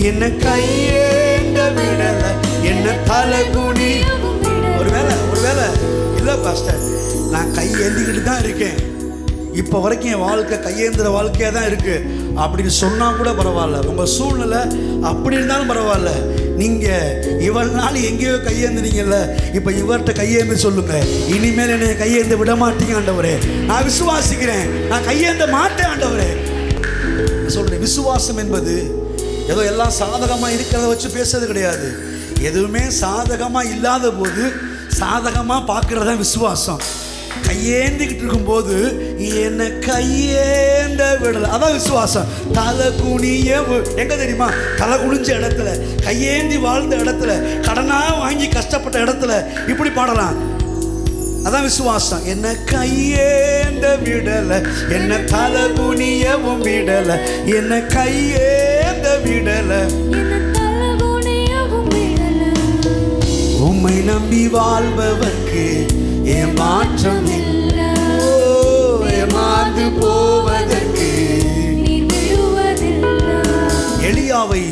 என்ன கையேந்த விடல, என்ன தலை குனி. ஒருவேளை இல்லை பாஸ்டர், நான் கையேந்திக்கிட்டு தான் இருக்கேன், இப்போ வரைக்கும் என் வாழ்க்கை கையேந்திர வாழ்க்கையாக தான் இருக்குது அப்படின்னு சொன்னால் கூட பரவாயில்ல. உங்கள் சூழ்நிலை அப்படி இருந்தாலும் பரவாயில்ல. நீங்கள் இவ்வளவு நாள் எங்கேயோ கையேந்தினீங்கல்ல, இப்போ இவர்கிட்ட கையேந்து சொல்லுங்க, இனிமேல் என்னை கையேந்த விட மாட்டீங்க ஆண்டவரே. நான் விசுவாசிக்கிறேன், நான் கையேந்த மாட்டேன் ஆண்டவரே. சொல்கிறேன், விசுவாசம் என்பது ஏதோ எல்லாம் சாதகமாக இருக்கிறத வச்சு பேசுறது கிடையாது. எதுவுமே சாதகமாக இல்லாத போது சாதகமாக பார்க்குறது தான் விசுவாசம். கையேந்திக்கிட்டு இருக்கும்போது என்ன கையேந்த விடலை, அதான் விசுவாசம். தலை குனிய எங்க தெரியுமா? தலை குனிஞ்ச இடத்துல, கையேந்தி வாழ்ந்த இடத்துல, கடனாக வாங்கி கஷ்டப்பட்ட இடத்துல இப்படி பாடலாம். அதான் விசுவாசம். என்ன கையேந்த விடலை, என்ன தலை குனியவும் விடலை, என்ன கையேந்த விடலை, உம்மை நம்பி வாழ்பவர்க்கு ஏமாற்றம் இல்லை, ஏமாந்து போவதற்கு எலியாவை